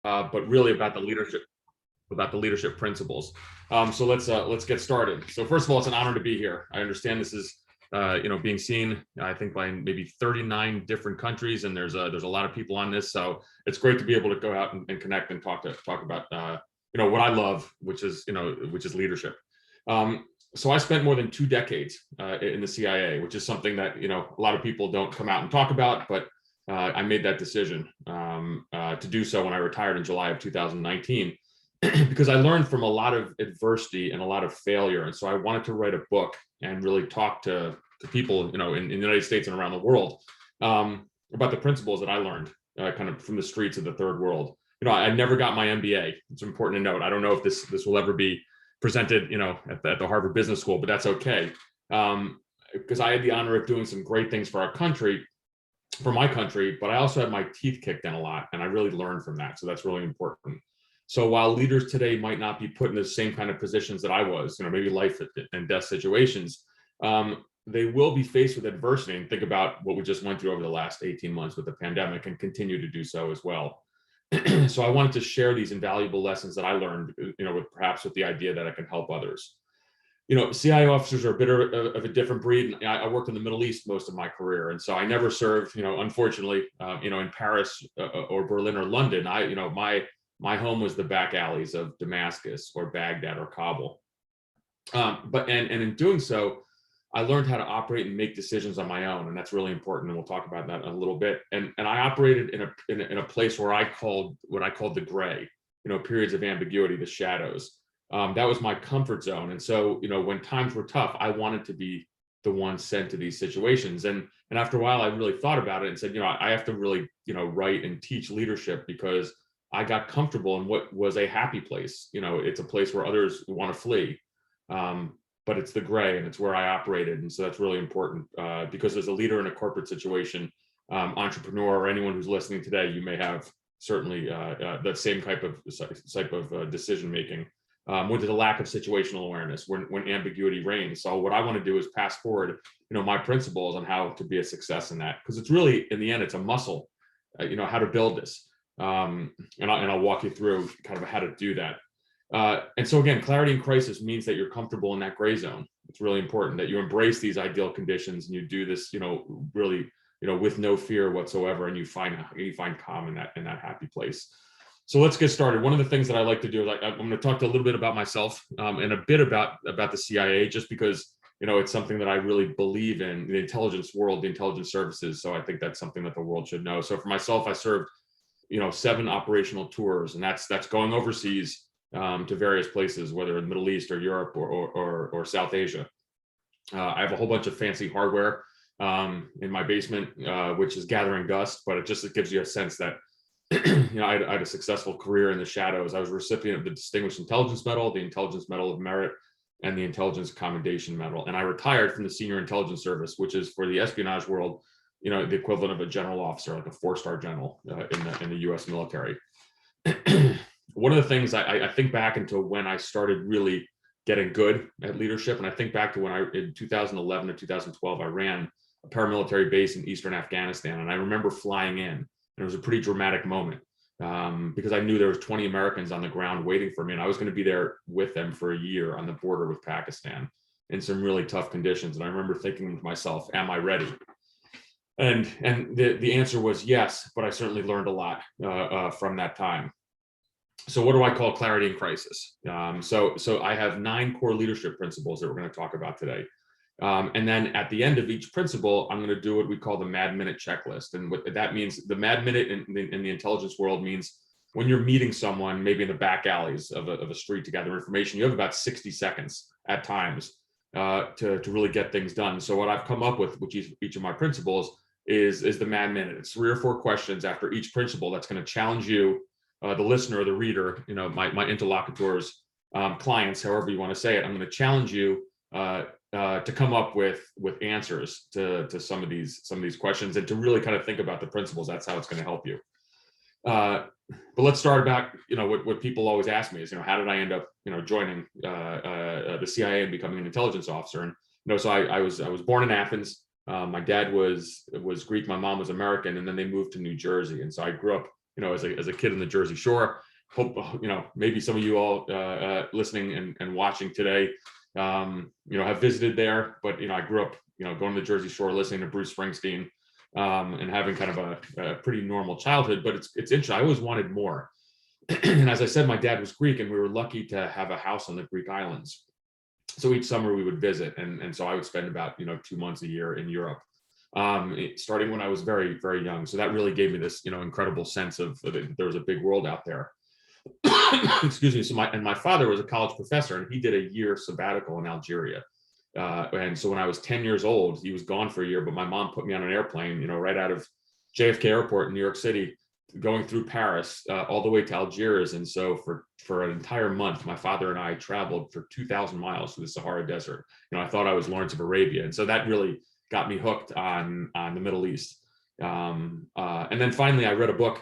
but really about the leadership principles. So let's get started. So first of all, it's an honor to be here. I understand this is being seen, I think, by maybe 39 different countries, and there's a lot of people on this. So it's great to be able to go out and connect and talk about what I love, which is leadership. So I spent more than 2 decades in the CIA, which is something that a lot of people don't come out and talk about, but I made that decision to do so when I retired in July of 2019, because I learned from a lot of adversity and a lot of failure. And so I wanted to write a book and really talk to people, in the United States and around the world about the principles that I learned kind of from the streets of the third world. I never got my MBA. It's important to note. I don't know if this will ever be presented, at the Harvard Business School, but that's okay. Because I had the honor of doing some great things for my country, but I also had my teeth kicked in a lot, and I really learned from that. So that's really important. So while leaders today might not be put in the same kind of positions that I was, maybe life and death situations, they will be faced with adversity. And think about what we just went through over the last 18 months with the pandemic, and continue to do so as well. So I wanted to share these invaluable lessons that I learned, perhaps with the idea that I can help others. CIA officers are a bit of a different breed. I worked in the Middle East most of my career, and so I never served, unfortunately, in Paris or Berlin or London. My home was the back alleys of Damascus or Baghdad or Kabul. But in doing so, I learned how to operate and make decisions on my own, and that's really important. And we'll talk about that in a little bit. And I operated in a place where I called the gray, periods of ambiguity, the shadows. That was my comfort zone. And so, when times were tough, I wanted to be the one sent to these situations. And after a while, I really thought about it and said, I have to really, write and teach leadership, because I got comfortable in what was a happy place. It's a place where others want to flee. But it's the gray, and it's where I operated. And so that's really important, because as a leader in a corporate situation, entrepreneur, or anyone who's listening today, you may have certainly that same type of decision making, with the lack of situational awareness when ambiguity reigns. So what I want to do is pass forward, my principles on how to be a success in that, because it's really, in the end, it's a muscle, how to build this. And I'll walk you through kind of how to do that. And so again, clarity in crisis means that you're comfortable in that gray zone. It's really important that you embrace these ideal conditions, and you do this, really, with no fear whatsoever, and you find calm in that happy place. So let's get started. One of the things that I like to do is I'm going to talk a little bit about myself, and a bit about the CIA, just because it's something that I really believe in, the intelligence world, the intelligence services. So I think that's something that the world should know. So for myself, I served 7 operational tours, and that's going overseas to various places, whether in the Middle East or Europe or South Asia. I have a whole bunch of fancy hardware in my basement, which is gathering dust, but it gives you a sense that I had a successful career in the shadows. I was a recipient of the Distinguished Intelligence Medal, the Intelligence Medal of Merit, and the Intelligence Commendation Medal. And I retired from the Senior Intelligence Service, which is, for the espionage world, the equivalent of a general officer, like a 4-star general in the U.S. military. One of the things I think back into when I started really getting good at leadership, and I think back to when in 2011 or 2012, I ran a paramilitary base in Eastern Afghanistan, and I remember flying in, and it was a pretty dramatic moment, because I knew there was 20 Americans on the ground waiting for me, and I was going to be there with them for a year on the border with Pakistan in some really tough conditions. And I remember thinking to myself, am I ready? And the answer was yes, but I certainly learned a lot from that time. So what do I call clarity in crisis? So I have 9 core leadership principles that we're going to talk about today. And then at the end of each principle, I'm going to do what we call the Mad Minute checklist. And what that means, the Mad Minute in the intelligence world means when you're meeting someone, maybe in the back alleys of a street to gather information, you have about 60 seconds at times to really get things done. So what I've come up with each of my principles is the Mad Minute. It's 3 or 4 questions after each principle that's going to challenge you, the listener or the reader, my interlocutors, clients, however you want to say it. I'm going to challenge you to come up with answers to some of these questions, and to really kind of think about the principles. That's how it's going to help you. But let's start back. What people always ask me is, how did I end up, joining the CIA and becoming an intelligence officer? And so I was born in Athens. My dad was Greek, my mom was American, and then they moved to New Jersey, and so I grew up as a kid in the Jersey Shore. Hope, maybe some of you all listening and watching today, have visited there. But, I grew up, going to the Jersey Shore, listening to Bruce Springsteen, and having kind of a pretty normal childhood. But it's interesting. I always wanted more. And as I said, my dad was Greek, and we were lucky to have a house on the Greek islands. So each summer we would visit. And so I would spend about, 2 months a year in Europe, starting when I was very, very young. So that really gave me this, incredible sense of there was a big world out there. Excuse me. So my father was a college professor, and he did a year sabbatical in Algeria. And so when I was 10 years old, he was gone for a year, but my mom put me on an airplane, right out of JFK Airport in New York City, going through Paris, all the way to Algiers. And so for an entire month, my father and I traveled for 2,000 miles through the Sahara Desert. I thought I was Lawrence of Arabia. And so that really got me hooked on the Middle East. And then finally, I read a book,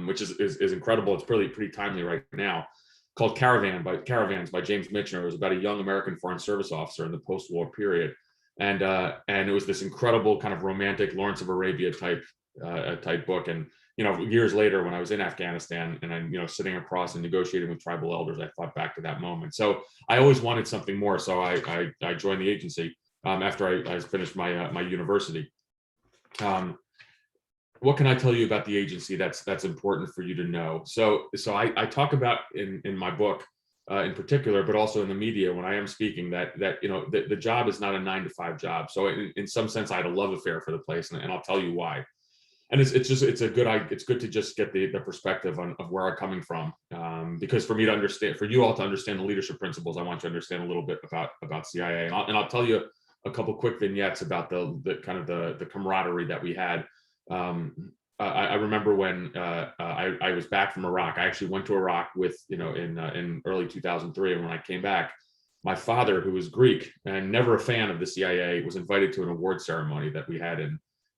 which is incredible. It's pretty timely right now, called Caravans by James Michener. It was about a young American Foreign Service officer in the post-war period. And it was this incredible kind of romantic Lawrence of Arabia type book. And, years later, when I was in Afghanistan and I'm, sitting across and negotiating with tribal elders, I thought back to that moment. So I always wanted something more. So I joined the agency after I finished my university. What can I tell you about the agency that's important for you to know? So I talk about in my book in particular, but also in the media when I am speaking, that the job is not a 9-to-5 job. So in some sense, I had a love affair for the place, and I'll tell you why. And it's good to just get the perspective of where I'm coming from, because for you all to understand the leadership principles, I want you to understand a little bit about CIA, and I'll tell you a couple quick vignettes about the kind of the camaraderie that we had. I remember when I was back from Iraq. I actually went to Iraq in early 2003, and when I came back, my father, who was Greek and never a fan of the CIA, was invited to an award ceremony that we had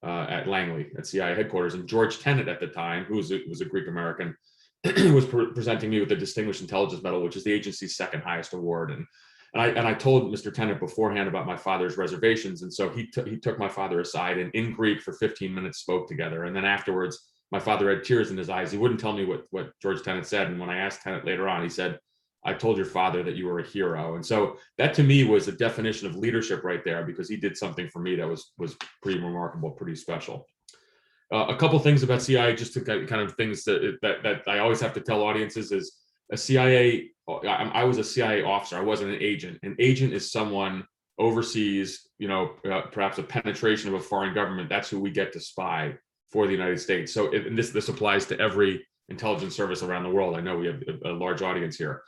at Langley at CIA headquarters. And George Tenet at the time, who was a Greek American, was presenting me with the Distinguished Intelligence Medal, which is the agency's second highest award. And I told Mr. Tenet beforehand about my father's reservations. And so he took my father aside and in Greek for 15 minutes spoke together. And then afterwards, my father had tears in his eyes. He wouldn't tell me what George Tenet said. And when I asked Tenet later on, he said, "I told your father that you were a hero." And so that to me was a definition of leadership right there, because he did something for me that was pretty remarkable, pretty special. A couple things about CIA, just to kind of things that I always have to tell audiences is I was a CIA officer. I wasn't an agent. An agent is someone overseas, perhaps a penetration of a foreign government. That's who we get to spy for the United States. So this applies to every intelligence service around the world. I know we have a large audience here.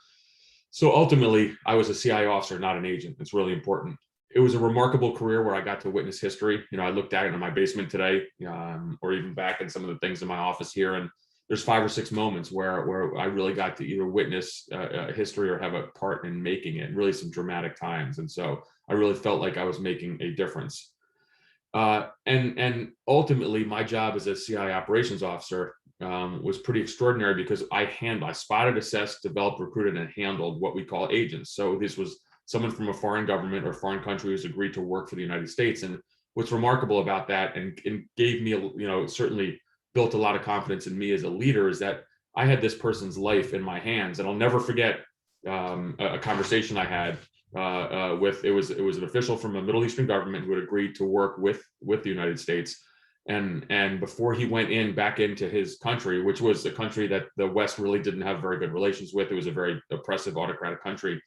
So ultimately, I was a CIA officer, not an agent. It's really important. It was a remarkable career where I got to witness history. I looked out in my basement today, or even back in some of the things in my office here, and there's 5 or 6 moments where I really got to either witness history or have a part in making it, really some dramatic times. And so I really felt like I was making a difference. And ultimately, my job as a CIA operations officer was pretty extraordinary, because I spotted, assessed, developed, recruited, and handled what we call agents. So this was someone from a foreign government or foreign country who's agreed to work for the United States. And what's remarkable about that, and gave me, certainly built a lot of confidence in me as a leader, is that I had this person's life in my hands. And I'll never forget a conversation I had with, it was an official from a Middle Eastern government who had agreed to work with the United States. And before he went back into his country, which was a country that the West really didn't have very good relations with, it was a very oppressive, autocratic country.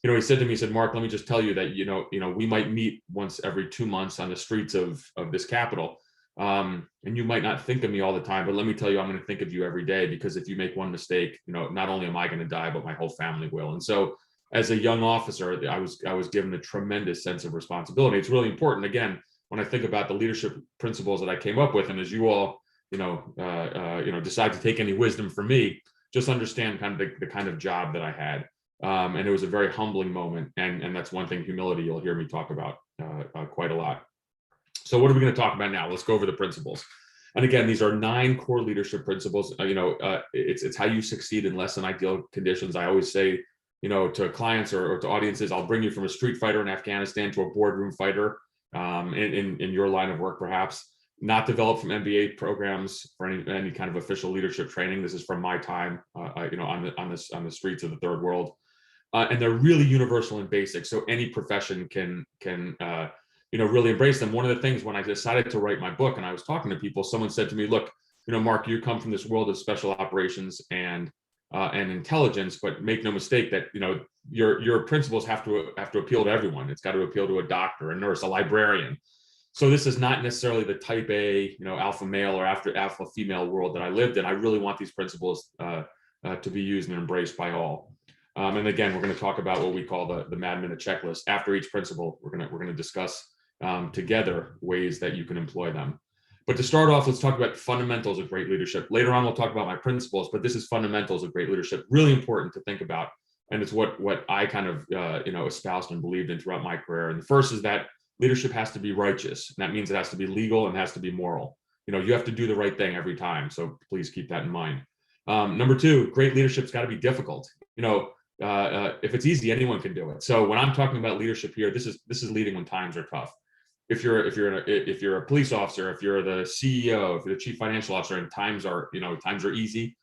He said to me, he said, "Mark, let me just tell you that, we might meet once every 2 months on the streets of this capital. And you might not think of me all the time, but let me tell you, I'm going to think of you every day, because if you make one mistake, not only am I going to die, but my whole family will." And so as a young officer, I was given a tremendous sense of responsibility. It's really important. Again, when I think about the leadership principles that I came up with, and as you all, decide to take any wisdom from me, just understand kind of the kind of job that I had. And it was a very humbling moment. And that's one thing, humility, you'll hear me talk about quite a lot. So what are we going to talk about now? Let's go over the principles. And again, these are 9 core leadership principles. It's how you succeed in less than ideal conditions. I always say, to clients or to audiences, I'll bring you from a street fighter in Afghanistan to a boardroom fighter in your line of work, perhaps. not developed from MBA programs or any kind of official leadership training. This is from my time, on the streets of the third world, and they're really universal and basic. So any profession can really embrace them. One of the things when I decided to write my book and I was talking to people, someone said to me, "Look, Mark, you come from this world of special operations and intelligence, but make no mistake that your principles have to appeal to everyone. It's got to appeal to a doctor, a nurse, a librarian." So this is not necessarily the type A, alpha male or alpha female world that I lived in. I really want these principles to be used and embraced by all. And again, we're going to talk about what we call the Mad Minute checklist. After each principle, we're going to discuss together ways that you can employ them. But to start off, let's talk about fundamentals of great leadership. Later on, we'll talk about my principles, but this is fundamentals of great leadership. Really important to think about, and it's what I kind of espoused and believed in throughout my career. And the first is that leadership has to be righteous. And that means it has to be legal and has to be moral. You have to do the right thing every time. So please keep that in mind. Number two, great leadership's got to be difficult. If it's easy, anyone can do it. So when I'm talking about leadership here, this is leading when times are tough. If you're a police officer, if you're the CEO, if you're the chief financial officer, and times are easy,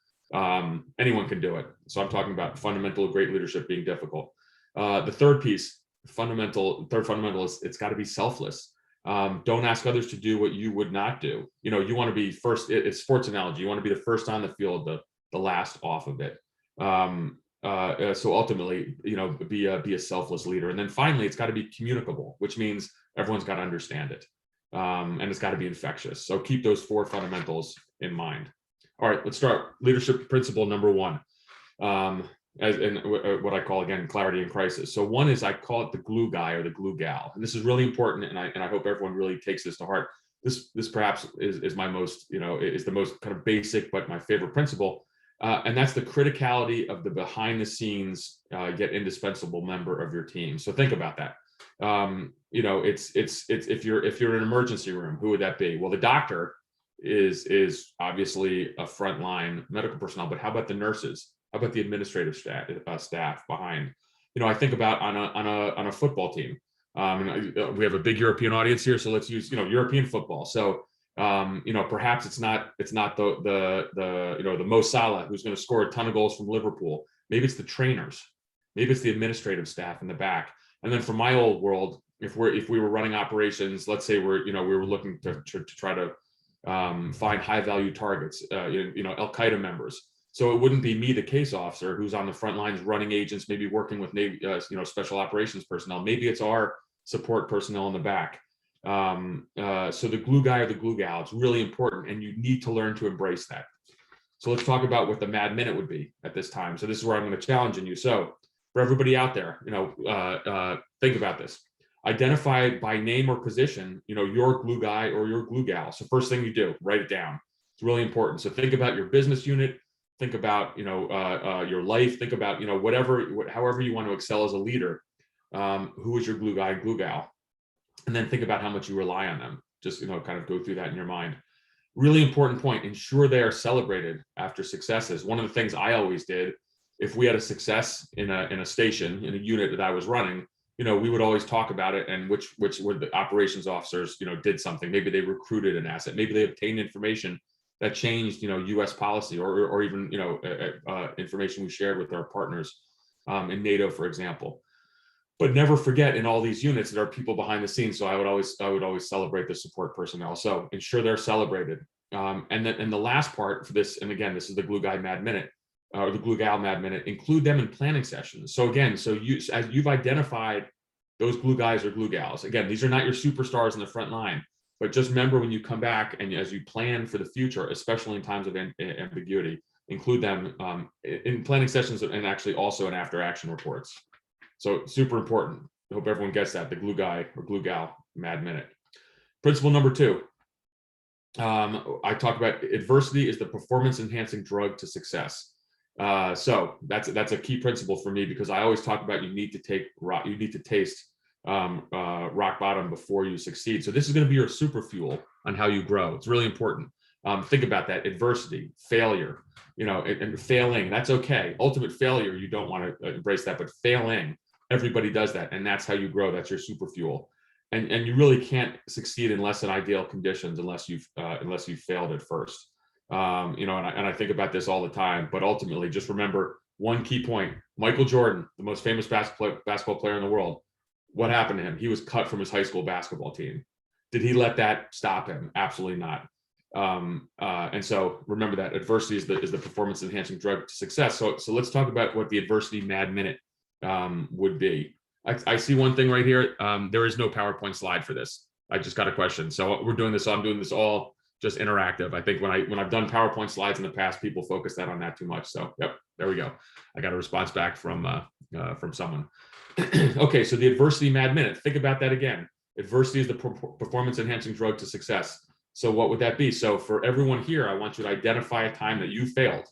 anyone can do it. So I'm talking about fundamental great leadership being difficult. The third piece, third fundamental is it's got to be selfless. Don't ask others to do what you would not do. You want to be first. It's sports analogy. You want to be the first on the field, the last off of it. So ultimately, be a selfless leader. And then finally, it's got to be communicable, which means everyone's got to understand it. And it's got to be infectious. So keep those four fundamentals in mind. All right, let's start. Leadership principle number one, what I call, again, clarity in crisis. So one is, I call it the glue guy or the glue gal. And this is really important. And I hope everyone really takes this to heart. This perhaps is my most, is the most kind of basic, but my favorite principle. And that's the criticality of the behind the scenes yet indispensable member of your team. So think about that. It's if you're in an emergency room, who would that be? Well, the doctor is obviously a frontline medical personnel, but how about the nurses? How about the administrative staff behind? I think about on a football team. And we have a big European audience here, so let's use European football. So perhaps it's not the Mo Salah who's going to score a ton of goals from Liverpool. Maybe it's the trainers. Maybe it's the administrative staff in the back. And then for my old world, if we were running operations, let's say we were looking to try to find high value targets, Al Qaeda members. So it wouldn't be me, the case officer, who's on the front lines running agents, maybe working with Navy, special operations personnel. Maybe it's our support personnel in the back. So the glue guy or the glue gal, it's really important, and you need to learn to embrace that. So let's talk about what the Mad Minute would be at this time. So this is where I'm going to challenge you. So for everybody out there, think about this. Identify by name or position, your glue guy or your glue gal. So first thing you do, write it down. It's really important. So think about your business unit. Think about, your life. Think about, however you want to excel as a leader. Who is your glue guy, glue gal? And then think about how much you rely on them. Just, kind of go through that in your mind. Really important point, ensure they are celebrated after successes. One of the things I always did, if we had a success in a station, in a unit that I was running, we would always talk about it, and which were the operations officers, did something. Maybe they recruited an asset. Maybe they obtained information that changed, U.S. policy, or even, information we shared with our partners in NATO, for example. But never forget, in all these units, there are people behind the scenes. So I would always celebrate the support personnel. So ensure they're celebrated. And the last part for this, and again, this is the glue guy Mad Minute, or the glue gal Mad Minute. Include them in planning sessions. So again, as you've identified those glue guys or glue gals, again, these are not your superstars in the front line. But just remember, when you come back and as you plan for the future, especially in times of ambiguity, include them in planning sessions and actually also in after action reports. So super important. I hope everyone gets that, the glue guy or glue gal Mad Minute. Principle number two, I talk about adversity is the performance enhancing drug to success. So that's a key principle for me, because I always talk about you need to taste rock bottom before you succeed. So this is going to be your super fuel on how you grow. It's really important. Think about that. Adversity, failure, and failing, that's okay. Ultimate failure, you don't want to embrace that, but failing, everybody does that. And that's how you grow. That's your super fuel. and you really can't succeed in less than ideal conditions unless you've failed at first. And I think about this all the time, but ultimately just remember one key point. Michael Jordan, the most famous basketball player in the world, what happened to him? He was cut from his high school basketball team. Did he let that stop him? Absolutely not. And so remember that adversity is the performance enhancing drug to success. So let's talk about what the adversity mad minute would be. I see one thing right here. There is no PowerPoint slide for this. I just got a question. So I'm doing this all just interactive. I think when I've done PowerPoint slides in the past, people focus on that too much. So yep, there we go. I got a response back from someone. Okay, so the adversity mad minute. Think about that again. Adversity is the performance enhancing drug to success. So what would that be? So for everyone here, I want you to identify a time that you failed.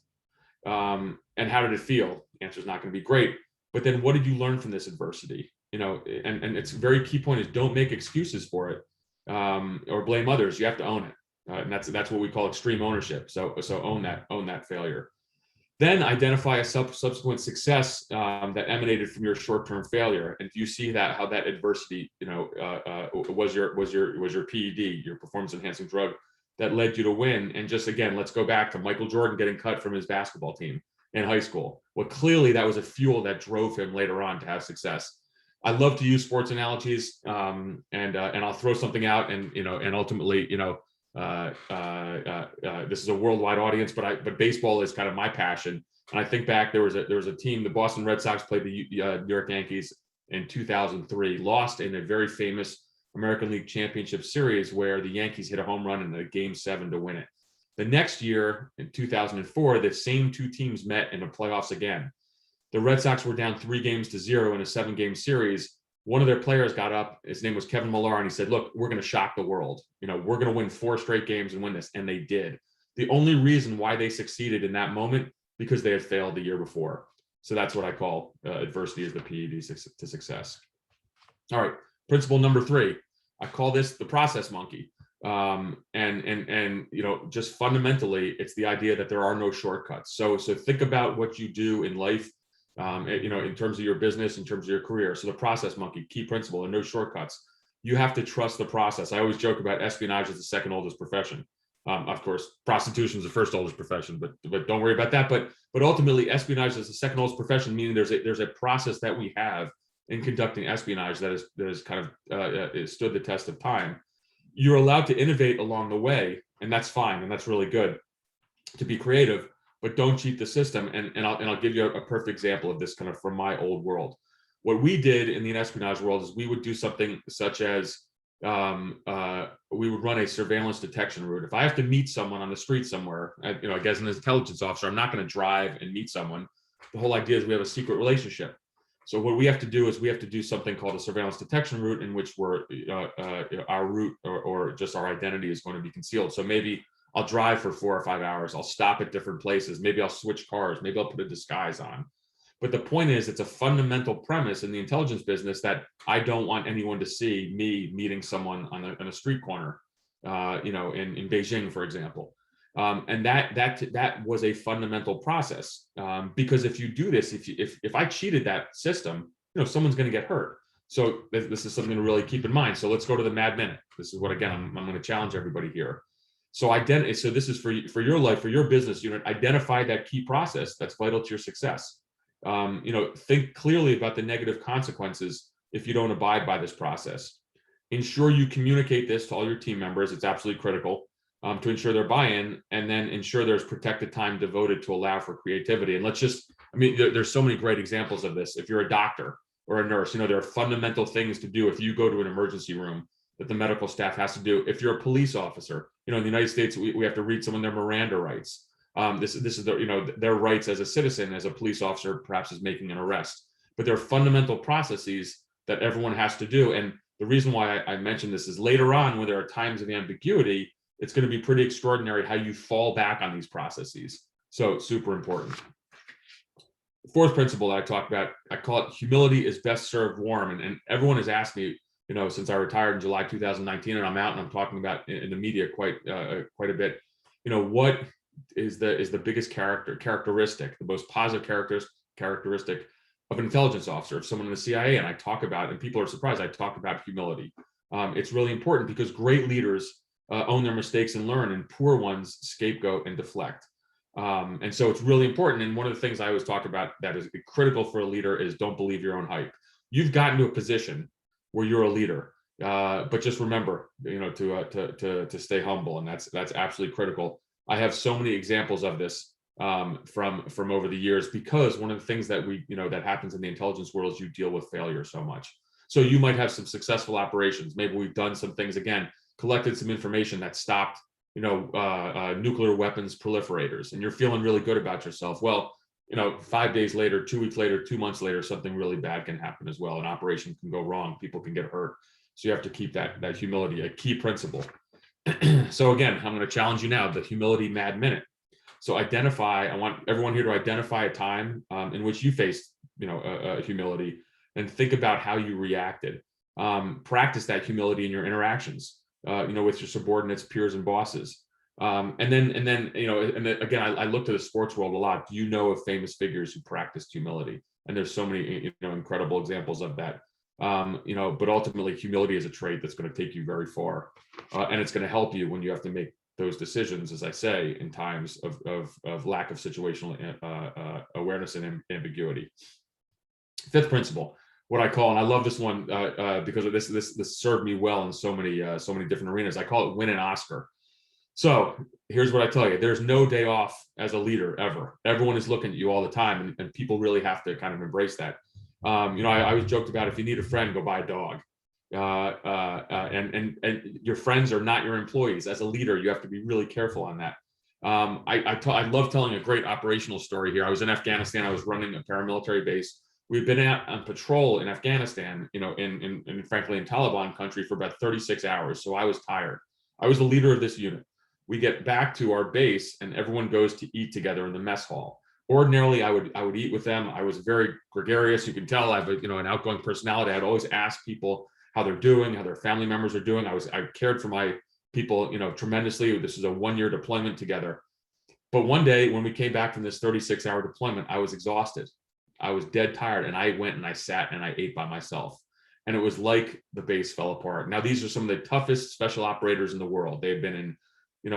And how did it feel? The answer is not going to be great. But then what did you learn from this adversity? And it's a very key point is don't make excuses for it or blame others. You have to own it. And that's what we call extreme ownership. So own that failure. Then identify a subsequent success that emanated from your short-term failure. And do you see how that adversity, was your PED, your performance enhancing drug that led you to win? And just again, let's go back to Michael Jordan getting cut from his basketball team in high school. Well, clearly that was a fuel that drove him later on to have success. I love to use sports analogies, and I'll throw something out, and ultimately, this is a worldwide audience, but baseball is kind of my passion. And I think back, there was a team, the Boston Red Sox played the New York Yankees in 2003, lost in a very famous American League Championship Series where the Yankees hit a home run in a Game 7 to win it. The next year, in 2004, the same two teams met in the playoffs again. The Red Sox were down 3-0 in a 7-game series. One of their players got up, his name was Kevin Millar, and he said, look, we're going to shock the world. We're going to win 4 straight games and win this. And they did. The only reason why they succeeded in that moment, because they had failed the year before. So that's what I call adversity as the PED to success. All right, principle number 3. I call this the process monkey. Just fundamentally, it's the idea that there are no shortcuts. So think about what you do in life, in terms of your business, in terms of your career. So the process monkey, key principle, and no shortcuts. You have to trust the process. I always joke about espionage as the second oldest profession. Of course, prostitution is the first oldest profession, but don't worry about that. But ultimately, espionage is the second oldest profession, meaning there's a process that we have in conducting espionage that is kind of stood the test of time. You're allowed to innovate along the way, and that's fine, and that's really good to be creative, but don't cheat the system. And I'll give you a perfect example of this kind of from my old world. What we did in the espionage world is we would do something such as we would run a surveillance detection route. If I have to meet someone on the street somewhere, I guess an intelligence officer, I'm not going to drive and meet someone. The whole idea is we have a secret relationship. So what we have to do is we have to do something called a surveillance detection route, in which our route or just our identity is going to be concealed. So maybe I'll drive for 4 or 5 hours. I'll stop at different places. Maybe I'll switch cars. Maybe I'll put a disguise on. But the point is, it's a fundamental premise in the intelligence business that I don't want anyone to see me meeting someone on a street corner, in Beijing, for example. And that was a fundamental process, because if you do this, if I cheated that system, someone's going to get hurt. So this is something to really keep in mind. So let's go to the mad minute. This is what, again, I'm going to challenge everybody here. So so this is for your life, for your business unit. Identify that key process that's vital to your success. Think clearly about the negative consequences if you don't abide by this process. Ensure you communicate this to all your team members. It's absolutely critical. To ensure their buy-in, and then ensure there's protected time devoted to allow for creativity. And there's so many great examples of this. If you're a doctor or a nurse, there are fundamental things to do if you go to an emergency room that the medical staff has to do. If you're a police officer, in the United States, we have to read someone their Miranda rights. This is their rights as a citizen, as a police officer, perhaps is making an arrest. But there are fundamental processes that everyone has to do. And the reason why I mentioned this is later on, when there are times of ambiguity, it's going to be pretty extraordinary how you fall back on these processes. So super important. The 4th principle that I talked about, I call it humility is best served warm. And everyone has asked me, since I retired in July 2019, and I'm out and I'm talking about in the media quite a bit, what is the biggest characteristic, the most positive characteristic of an intelligence officer, of someone in the CIA? And I talk about, and people are surprised, I talk about humility. It's really important because great leaders own their mistakes and learn, and poor ones scapegoat and deflect. And so it's really important. And one of the things I always talk about that is critical for a leader is don't believe your own hype. You've gotten to a position where you're a leader, but just remember, to stay humble, and that's absolutely critical. I have so many examples of this from over the years, because one of the things that that happens in the intelligence world is you deal with failure so much. So you might have some successful operations. Maybe we've done some things, again, collected some information that stopped nuclear weapons proliferators, and you're feeling really good about yourself. Well, 5 days later, 2 weeks later, 2 months later, something really bad can happen as well. An operation can go wrong. People can get hurt. So you have to keep that humility, a key principle. So again, I'm going to challenge you now, the humility mad minute. So I want everyone here to identify a time in which you faced, humility, and think about how you reacted. Practice that humility in your interactions, with your subordinates, peers, and bosses. And then again, I look to the sports world a lot. Do you know of famous figures who practiced humility? And there's so many, incredible examples of that. But ultimately, humility is a trait that's going to take you very far, and it's going to help you when you have to make those decisions, as I say, in times of lack of situational awareness and ambiguity. Fifth principle, what I call, and I love this one because of this served me well in so many different arenas. I call it win an Oscar. So here's what I tell you: there's no day off as a leader ever. Everyone is looking at you all the time, and people really have to kind of embrace that. I always joked about, if you need a friend, go buy a dog. And your friends are not your employees. As a leader, you have to be really careful on that. I love telling a great operational story here. I was in Afghanistan. I was running a paramilitary base. We've been out on patrol in Afghanistan, in frankly in Taliban country for about 36 hours. So I was tired. I was the leader of this unit. We get back to our base and everyone goes to eat together in the mess hall. Ordinarily, I would eat with them. I was very gregarious. You can tell I have an outgoing personality. I'd always ask people how they're doing, how their family members are doing. I cared for my people, tremendously. This is a 1-year deployment together. But one day when we came back from this 36-hour deployment, I was exhausted. I was dead tired, and I went and I sat and I ate by myself. And it was like the base fell apart. Now, these are some of the toughest special operators in the world. They've been in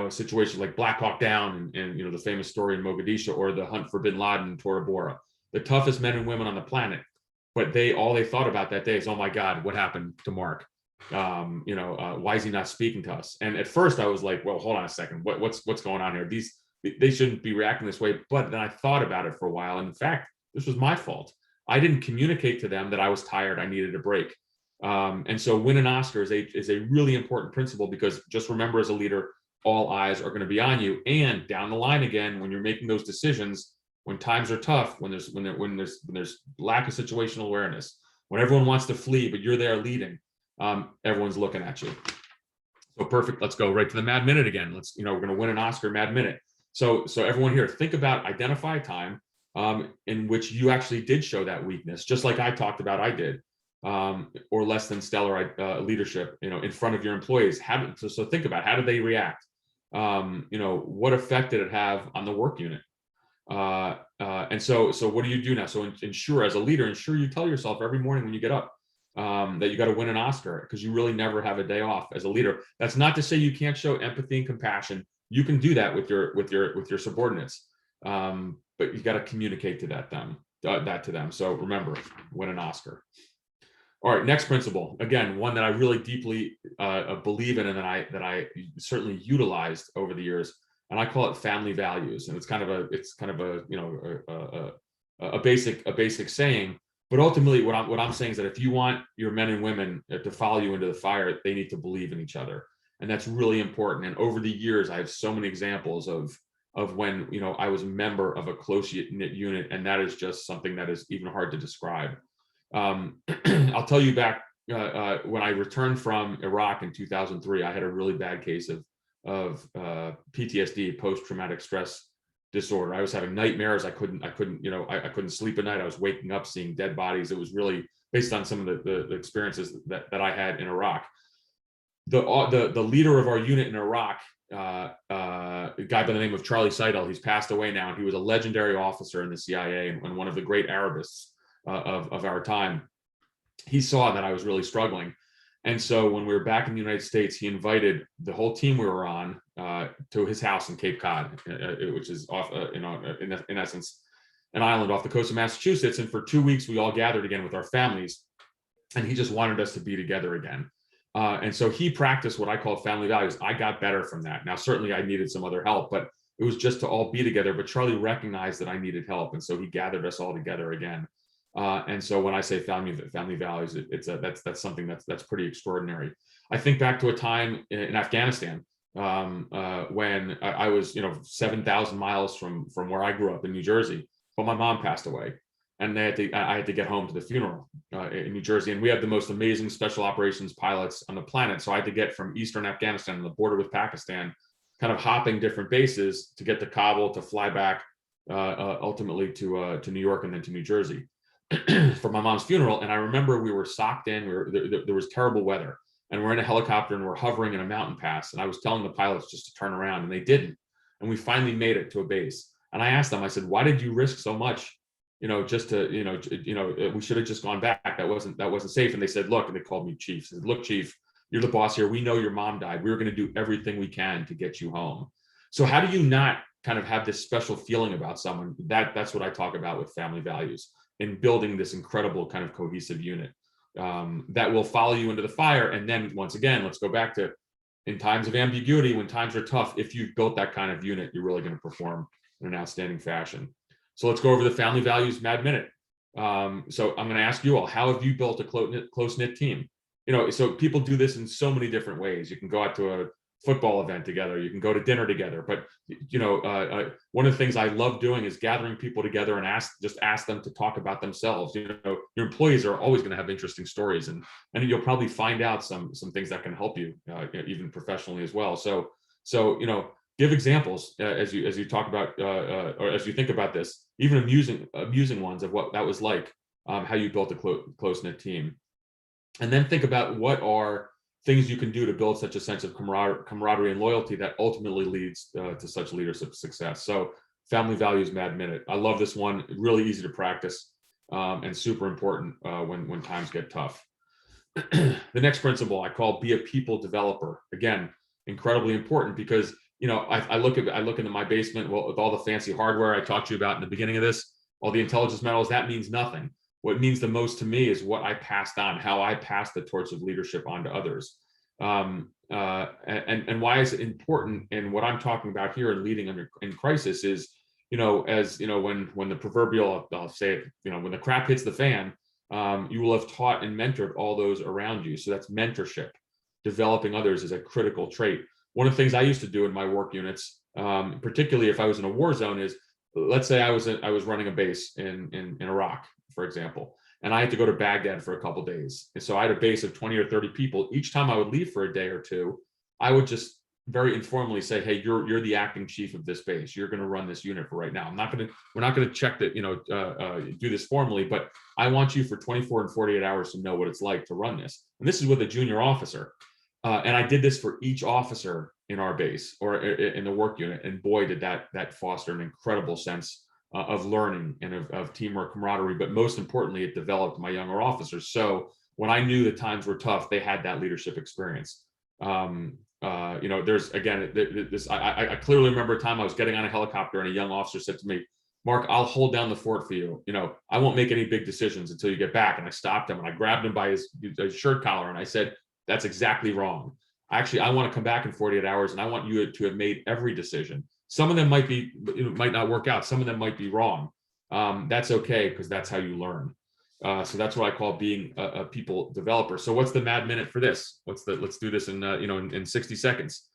situations like Black Hawk Down and the famous story in Mogadishu, or the hunt for bin Laden in Tora Bora, the toughest men and women on the planet. But all they thought about that day is, oh my God, what happened to Mark? Why is he not speaking to us? And at first I was like, well, hold on a second. What's going on here? They shouldn't be reacting this way. But then I thought about it for a while. And in fact, this was my fault. I didn't communicate to them that I was tired. I needed a break. And so win an Oscar is a really important principle, because just remember, as a leader, all eyes are going to be on you. And down the line, again, when you're making those decisions, when times are tough, when there's lack of situational awareness, when everyone wants to flee, but you're there leading, everyone's looking at you. So perfect. Let's go right to the mad minute again. We're going to win an Oscar mad minute. So everyone here, think about, identify a time in which you actually did show that weakness, just like I talked about I did, or less than stellar leadership, in front of your employees. So think about, how did they react? What effect did it have on the work unit? And so what do you do now? So ensure, as a leader, you tell yourself every morning when you get up that you got to win an Oscar, because you really never have a day off as a leader. That's not to say you can't show empathy and compassion. You can do that with your subordinates, but you got to communicate that to them. So remember, win an Oscar. All right, next principle. Again, one that I really deeply believe in, and that I certainly utilized over the years, and I call it family values. And it's kind of a basic saying, but ultimately what I'm saying is that if you want your men and women to follow you into the fire, they need to believe in each other, and that's really important. And over the years, I have so many examples of when I was a member of a close knit unit, and that is just something that is even hard to describe. I'll tell you, back when I returned from Iraq in 2003, I had a really bad case of PTSD, post-traumatic stress disorder. I was having nightmares. I couldn't sleep at night. I was waking up seeing dead bodies. It was really based on some of the experiences that I had in Iraq. The leader of our unit in Iraq, a guy by the name of Charlie Seidel, he's passed away now, and he was a legendary officer in the CIA and one of the great Arabists of our time. He saw that I was really struggling, And so when we were back in the United States, he invited the whole team we were on to his house in Cape Cod, which is off, in essence, an island off the coast of Massachusetts. And for 2 weeks, we all gathered again with our families, and he just wanted us to be together again. And so he practiced what I call family values. I got better from that. Now, certainly I needed some other help, but it was just to all be together. But Charlie recognized that I needed help. And so he gathered us all together again. And so when I say family values, that's something that's pretty extraordinary. I think back to a time in Afghanistan when I was 7,000 miles from where I grew up in New Jersey, but my mom passed away, and I had to get home to the funeral in New Jersey. And we had the most amazing special operations pilots on the planet, so I had to get from eastern Afghanistan on the border with Pakistan, kind of hopping different bases to get to Kabul, to fly back ultimately to New York and then to New Jersey for my mom's funeral. And I remember we were socked in. There was terrible weather, and we're in a helicopter and we're hovering in a mountain pass. And I was telling the pilots just to turn around, and they didn't. And we finally made it to a base. And I asked them, I said, "Why did you risk so much? Just to, we should have just gone back. That wasn't safe." And they said, "Look," and they called me Chief. They said, "Look, Chief, you're the boss here. We know your mom died. We're going to do everything we can to get you home." So how do you not kind of have this special feeling about someone? That's what I talk about with family values, in building this incredible kind of cohesive unit that will follow you into the fire. And then once again, let's go back to, in times of ambiguity, when times are tough, if you've built that kind of unit, you're really going to perform in an outstanding fashion. So let's go over the family values Mad Minute. So I'm going to ask you all, how have you built a close-knit team? So people do this in so many different ways. You can go out to a football event together, you can go to dinner together, but one of the things I love doing is gathering people together and ask them to talk about themselves. Your employees are always going to have interesting stories, and you'll probably find out some things that can help you even professionally as well. So give examples as you talk about or as you think about this, even amusing ones of what that was like, how you built a close-knit team. And then think about what are things you can do to build such a sense of camaraderie and loyalty that ultimately leads to such leadership success. So family values Mad Minute. I love this one. Really easy to practice and super important when times get tough. The next principle I call be a people developer. Again, incredibly important, because I look into my basement, with all the fancy hardware I talked to you about in the beginning of this, all the intelligence medals. That means nothing. What means the most to me is what I passed on, how I passed the torch of leadership on to others. And why is it important? And what I'm talking about here in leading in crisis is, when the proverbial, I'll say it, when the crap hits the fan, you will have taught and mentored all those around you. So that's mentorship. Developing others is a critical trait. One of the things I used to do in my work units, particularly if I was in a war zone, is, let's say I was running a base in Iraq, for example, and I had to go to Baghdad for a couple of days. And so I had a base of 20 or 30 people. Each time I would leave for a day or two, I would just very informally say, "Hey, you're the acting chief of this base. You're going to run this unit for right now. We're not going to check that, do this formally, but I want you for 24 and 48 hours to know what it's like to run this." And this is with a junior officer. And I did this for each officer in our base or in the work unit. And boy, did that foster an incredible sense of learning and of teamwork, camaraderie. But most importantly, it developed my younger officers. So when I knew the times were tough, they had that leadership experience. There's, again, this, I clearly remember a time I was getting on a helicopter and a young officer said to me, "Mark, I'll hold down the fort for you. I won't make any big decisions until you get back." And I stopped him and I grabbed him by his shirt collar and I said, "That's exactly wrong. Actually, I want to come back in 48 hours and I want you to have made every decision. Some of them might not work out. Some of them might be wrong. That's okay, because that's how you learn." So that's what I call being a people developer. So what's the Mad Minute for this? Let's do this in 60 seconds.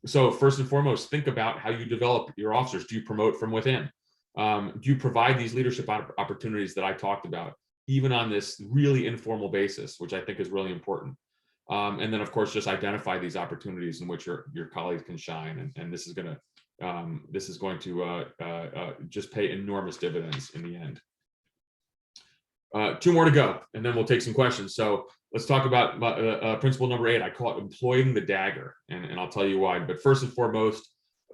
So first and foremost, think about how you develop your officers. Do you promote from within? Do you provide these leadership opportunities that I talked about, even on this really informal basis, which I think is really important? And then, of course, just identify these opportunities in which your colleagues can shine, and this is going to just pay enormous dividends in the end. 2 more to go, and then we'll take some questions. So let's talk about principle number 8. I call it employing the dagger, and I'll tell you why. But first and foremost,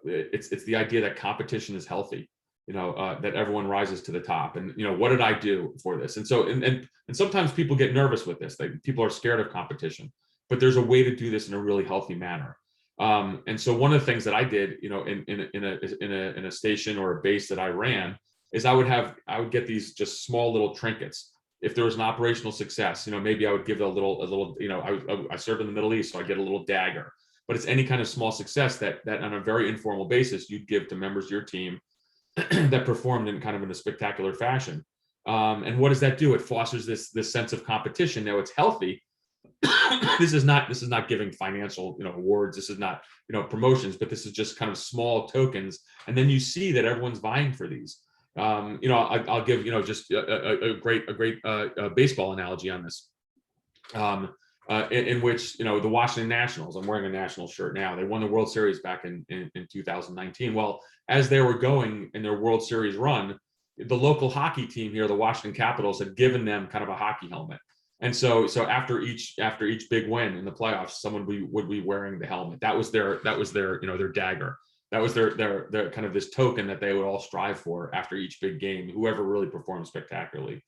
it's the idea that competition is healthy. that everyone rises to the top. And what did I do for this? And so and sometimes people get nervous with this. People are scared of competition, but there's a way to do this in a really healthy manner. And so one of the things that I did, in a station or a base that I ran, is I would get these just small little trinkets. If there was an operational success, maybe I would give a little, I served in the Middle East, so I get a little dagger. But it's any kind of small success that on a very informal basis you'd give to members of your team that performed in kind of in a spectacular fashion. And what does that do? It fosters this sense of competition. Now it's healthy. This is not giving financial awards. This is not promotions, but this is just kind of small tokens. And then you see that everyone's vying for these. I'll give just a great baseball analogy on this. In which the Washington Nationals, I'm wearing a National shirt now. They won the World Series back in 2019. Well, as they were going in their World Series run, the local hockey team here, the Washington Capitals, had given them kind of a hockey helmet. And so after each big win in the playoffs, someone would be wearing the helmet. That was their their dagger. That was their kind of this token that they would all strive for after each big game, whoever really performed spectacularly.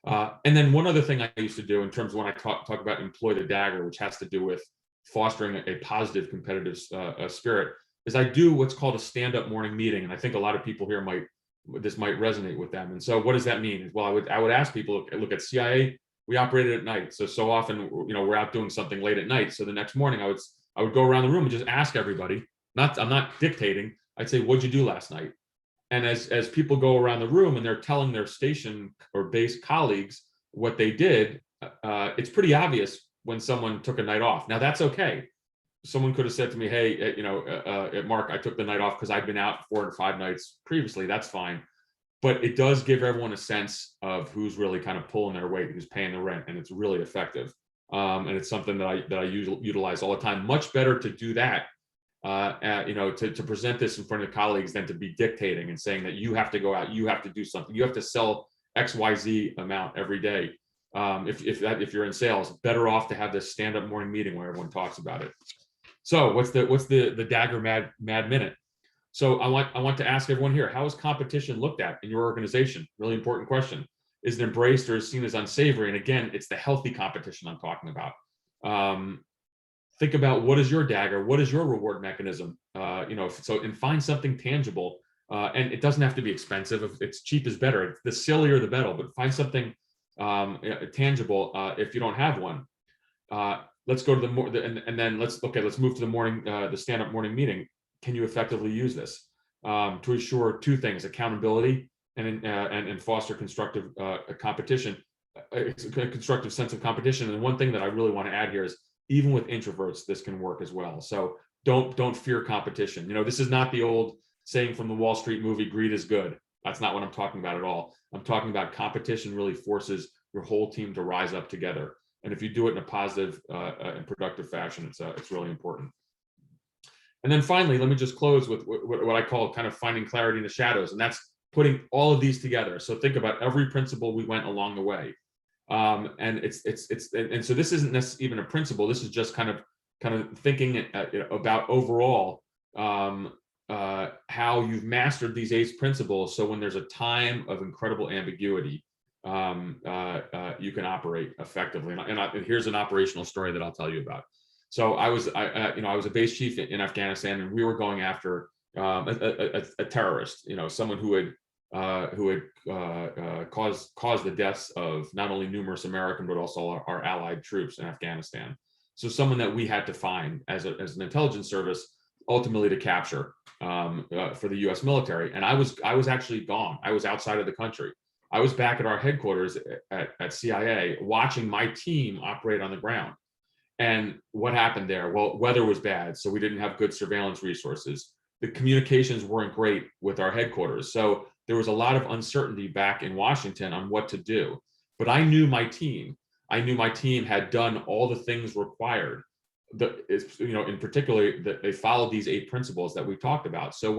And then one other thing I used to do in terms of when I talk about employ the dagger, which has to do with fostering a positive competitive spirit, is I do what's called a stand-up morning meeting. And I think a lot of people here might resonate with them. And so what does that mean? Well, I would ask people, look at CIA, we operated at night. So often, we're out doing something late at night. So the next morning I would go around the room and just ask everybody, I'm not dictating. I'd say, what'd you do last night? And as people go around the room and they're telling their station or base colleagues what they did, it's pretty obvious when someone took a night off. Now that's okay. Someone could have said to me, hey, Mark, I took the night off because I'd been out 4 or 5 nights previously. That's fine. But it does give everyone a sense of who's really kind of pulling their weight, who's paying the rent, and it's really effective. And it's something that I utilize all the time. Much better to do that, to present this in front of colleagues than to be dictating and saying that you have to go out, you have to do something, you have to sell XYZ amount every day. If you're in sales, better off to have this stand-up morning meeting where everyone talks about it. So what's the dagger mad minute? So I want to ask everyone here, how is competition looked at in your organization? Really important question. Is it embraced or is seen as unsavory? And again, it's the healthy competition I'm talking about. Think about what is your dagger, what is your reward mechanism, and find something tangible. And it doesn't have to be expensive. If it's cheap is better. The sillier the better, but find something tangible if you don't have one. Let's go to then let's move to the stand-up morning meeting. Can you effectively use this to assure 2 things: accountability and foster constructive competition, a constructive sense of competition. And one thing that I really want to add here is even with introverts, this can work as well. So don't fear competition. This is not the old saying from the Wall Street movie, greed is good. That's not what I'm talking about at all. I'm talking about competition really forces your whole team to rise up together. And if you do it in a positive and productive fashion, it's really important. And then finally, let me just close with what I call kind of finding clarity in the shadows. And that's putting all of these together. So think about every principle we went along the way. And so this isn't necessarily even a principle. This is just kind of thinking about overall how you've mastered these 8 principles. So when there's a time of incredible ambiguity, you can operate effectively. And here's an operational story that I'll tell you about. So I was a base chief in Afghanistan, and we were going after a terrorist, someone who had caused the deaths of not only numerous American but also our allied troops in Afghanistan. So someone that we had to find as an intelligence service, ultimately to capture for the U.S. military. And I was actually gone. I was outside of the country. I was back at our headquarters at CIA watching my team operate on the ground. And what happened there? Well, weather was bad, so we didn't have good surveillance resources. The communications weren't great with our headquarters. So there was a lot of uncertainty back in Washington on what to do. But I knew my team. I knew my team had done all the things required. In particular, that they followed these 8 principles that we talked about. So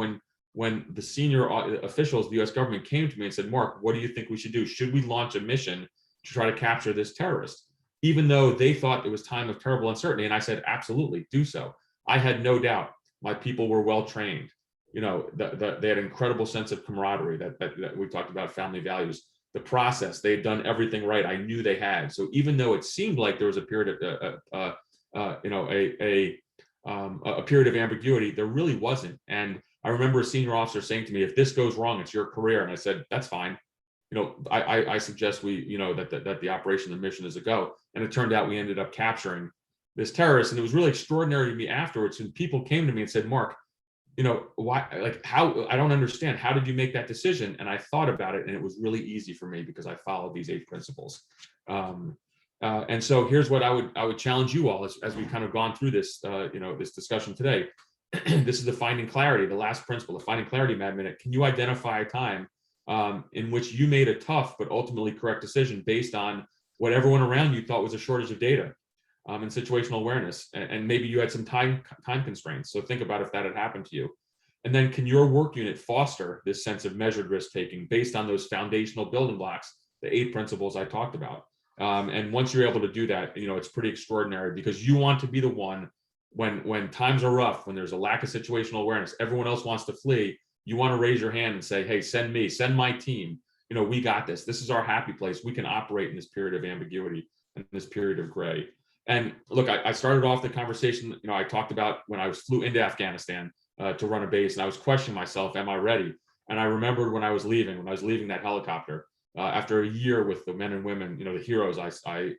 when the senior officials, the U.S. government, came to me and said, Mark, what do you think we should do? Should we launch a mission to try to capture this terrorist? Even though they thought it was time of terrible uncertainty. And I said, absolutely, do so. I had no doubt my people were well trained. they had an incredible sense of camaraderie that we talked about, family values. The process, they had done everything right. I knew they had. So even though it seemed like there was a period of, a period of ambiguity, there really wasn't. And I remember a senior officer saying to me, "If this goes wrong, it's your career." And I said, "That's fine. I suggest we, that the operation, the mission is a go." And it turned out we ended up capturing this terrorist. And it was really extraordinary to me afterwards. And people came to me and said, "Mark, why, like, how, I don't understand. How did you make that decision?" And I thought about it, and it was really easy for me because I followed these 8 principles. And so here's what I would challenge you all as we kind of gone through this, this discussion today. This is the finding clarity, the last principle, the finding clarity Mad Minute. Can you identify a time in which you made a tough but ultimately correct decision based on what everyone around you thought was a shortage of data and situational awareness, and maybe you had some time constraints? So think about if that had happened to you. And then can your work unit foster this sense of measured risk taking based on those foundational building blocks, the 8 principles I talked about? And once you're able to do that, it's pretty extraordinary, because you want to be the one when times are rough, when there's a lack of situational awareness, everyone else wants to flee. You want to raise your hand and say, "Hey, send me, send my team. We got this. This is our happy place. We can operate in this period of ambiguity and this period of gray." And look, I started off the conversation, I talked about when I flew into Afghanistan to run a base, and I was questioning myself, am I ready? And I remembered when I was leaving that helicopter, after a year with the men and women, the heroes I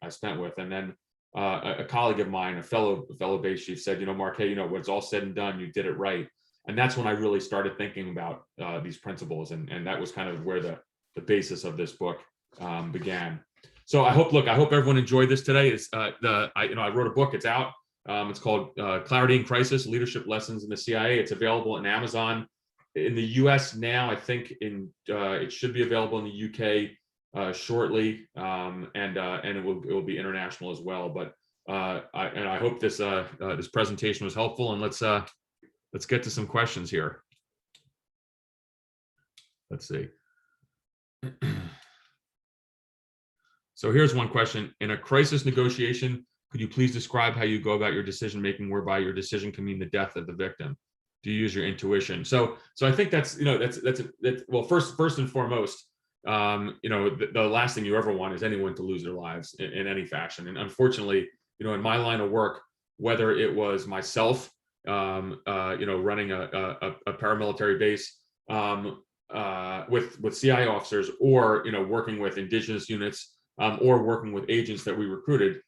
spent with. And then a colleague of mine, a fellow base chief, said, "Mark, hey, when it's all said and done, you did it right." And that's when I really started thinking about these principles. And that was kind of where the basis of this book began. So I hope everyone enjoyed this today. I wrote a book, it's out. It's called Clarity in Crisis, Leadership Lessons in the CIA. It's available on Amazon. In the US now, I think it should be available in the UK shortly, and it will be international as well. But I hope this presentation was helpful, and let's get to some questions here. Let's see. So here's one question. In a crisis negotiation, could you please describe how you go about your decision making, whereby your decision can mean the death of the victim? Do you use your intuition? So I think that's well, first and foremost, the last thing you ever want is anyone to lose their lives in any fashion. And unfortunately, in my line of work, whether it was myself, running a paramilitary base with CI officers, or working with indigenous units, or working with agents that we recruited,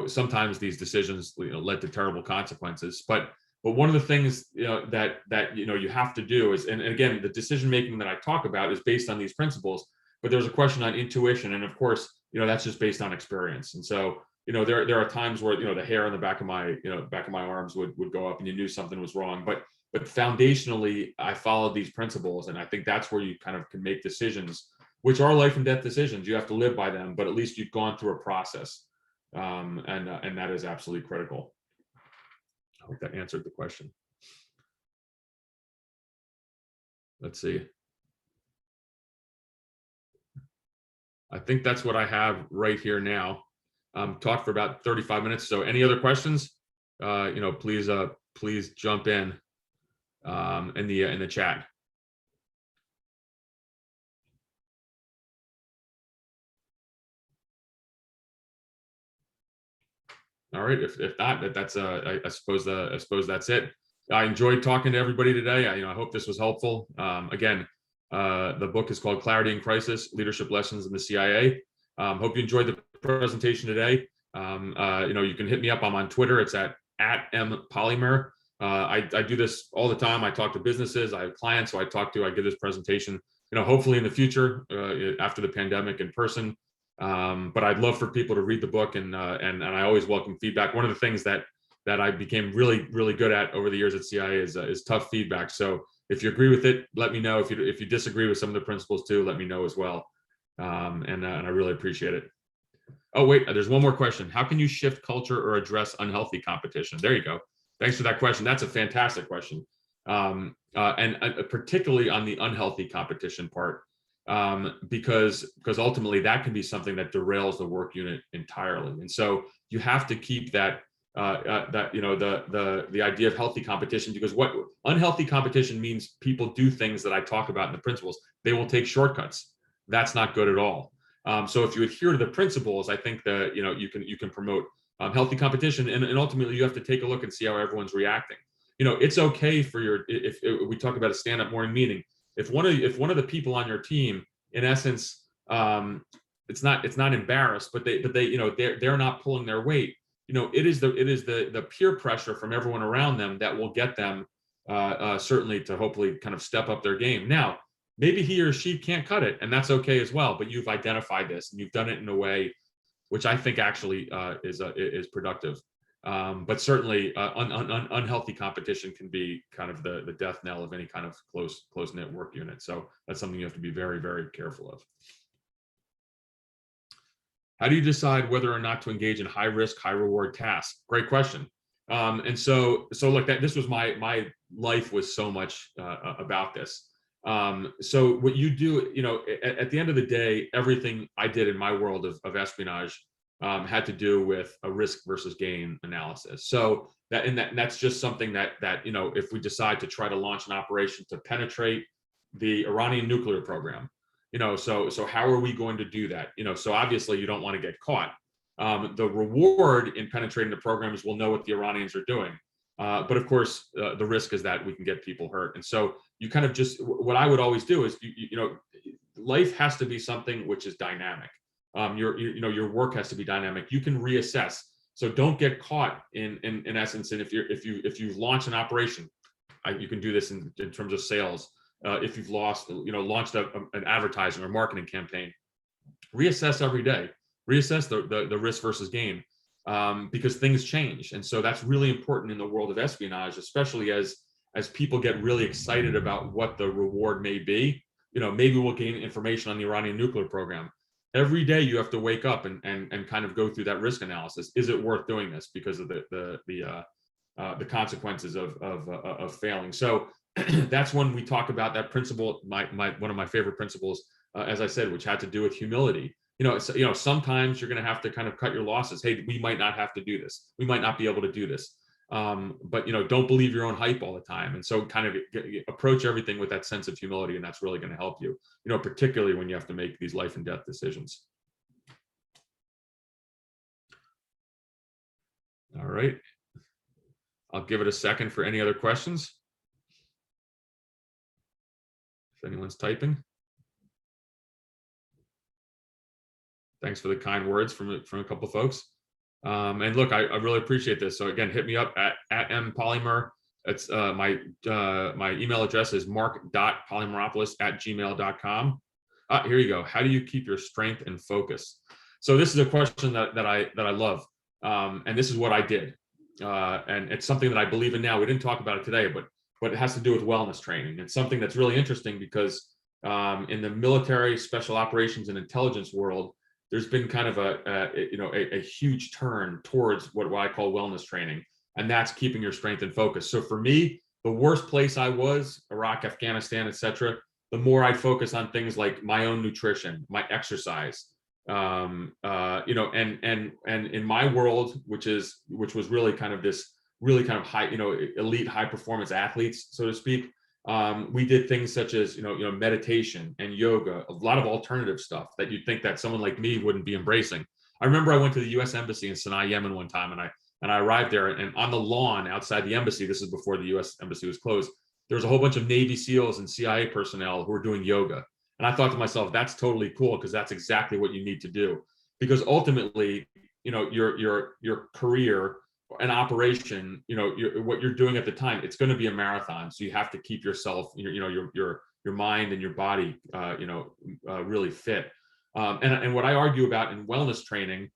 sometimes these decisions led to terrible consequences. But one of the things that you have to do is, and again, the decision making that I talk about is based on these principles. But there's a question on intuition, and of course, that's just based on experience. And so there are times where the hair on the back of my arms would go up, and you knew something was wrong. But foundationally, I followed these principles, and I think that's where you kind of can make decisions, which are life and death decisions. You have to live by them, but at least you've gone through a process, and that is absolutely critical. I hope that answered the question. Let's see. I think that's what I have right here now. Talked for about 35 minutes. So any other questions? Please jump in the chat. All right. If not, that's I suppose that's it. I enjoyed talking to everybody today. I hope this was helpful. Again, the book is called Clarity in Crisis: Leadership Lessons in the CIA. Hope you enjoyed the presentation today. You can hit me up. I'm on Twitter. It's at @mpolymer. I do this all the time. I talk to businesses. I have clients who I give this presentation, hopefully in the future, after the pandemic, in person. But I'd love for people to read the book, and I always welcome feedback. One of the things that I became really, really good at over the years at CIA is tough feedback. So if you agree with it, let me know. If you disagree with some of the principles too, let me know as well. And I really appreciate it. Oh, wait, there's one more question. How can you shift culture or address unhealthy competition? There you go. Thanks for that question. That's a fantastic question. And particularly on the unhealthy competition part, because ultimately that can be something that derails the work unit entirely. And so you have to keep that that the idea of healthy competition, because what unhealthy competition means, people do things that I talk about in the principles. They will take shortcuts. That's not good at all. So if you adhere to the principles, I think that you can promote healthy competition, and ultimately you have to take a look and see how everyone's reacting. It's okay for if we talk about a stand-up morning meeting, if one of the people on your team, in essence, it's not embarrassed, but they're not pulling their weight. It is the peer pressure from everyone around them that will get them certainly to hopefully kind of step up their game. Now, maybe he or she can't cut it, and that's okay as well. But you've identified this, and you've done it in a way which I think actually is productive. But certainly, unhealthy competition can be kind of the death knell of any kind of close knit work unit. So that's something you have to be very, very careful of. How do you decide whether or not to engage in high risk, high reward tasks? Great question. And so look, this was my life was so much about this. So what you do, at the end of the day, everything I did in my world of espionage had to do with a risk versus gain analysis. So that's just something that if we decide to try to launch an operation to penetrate the Iranian nuclear program, so how are we going to do that? So obviously you don't want to get caught. The reward in penetrating the program is we'll know what the Iranians are doing. But of course, the risk is that we can get people hurt. And so you kind of what I would always do is, life has to be something which is dynamic. Your work has to be dynamic. You can reassess. So don't get caught in essence. And if you launch an operation, you can do this in terms of sales. If you've launched an advertising or marketing campaign, reassess every day. Reassess the risk versus gain, because things change, and so that's really important in the world of espionage, especially as people get really excited about what the reward may be. Maybe we'll gain information on the Iranian nuclear program. Every day you have to wake up and kind of go through that risk analysis. Is it worth doing this because of the consequences of failing? So that's when we talk about that principle. One of my favorite principles, as I said, which had to do with humility. Sometimes you're going to have to kind of cut your losses. Hey, we might not have to do this. We might not be able to do this. But don't believe your own hype all the time. And so kind of approach everything with that sense of humility, and that's really going to help you, particularly when you have to make these life and death decisions. All right. I'll give it a second for any other questions. If anyone's typing. Thanks for the kind words from a couple of folks. And look, I really appreciate this. So again, hit me up at mpolymer. It's my email address is marc.polymeropoulos@gmail.com. Here you go. How do you keep your strength and focus? So this is a question that I love, and this is what I did, and it's something that I believe in now. We didn't talk about it today, but it has to do with wellness training. It's something that's really interesting because in the military, special operations, and intelligence world, there's been kind of a huge turn towards what I call wellness training, and that's keeping your strength and focus. So for me, the worst place I was, Iraq, Afghanistan, etc., the more I'd focus on things like my own nutrition, my exercise, and in my world, which was really kind of this really kind of high, elite high performance athletes, so to speak. We did things such as meditation and yoga, a lot of alternative stuff that you'd think that someone like me wouldn't be embracing. I remember I went to the U.S. Embassy in Sinai, Yemen one time, and I arrived there, and on the lawn outside the embassy, this is before the U.S. Embassy was closed, there was a whole bunch of Navy SEALs and CIA personnel who were doing yoga. And I thought to myself, that's totally cool, because that's exactly what you need to do. Because ultimately, your career, an operation, what you're doing at the time, it's going to be a marathon. So you have to keep yourself, your mind and your body, really fit. And what I argue about in wellness training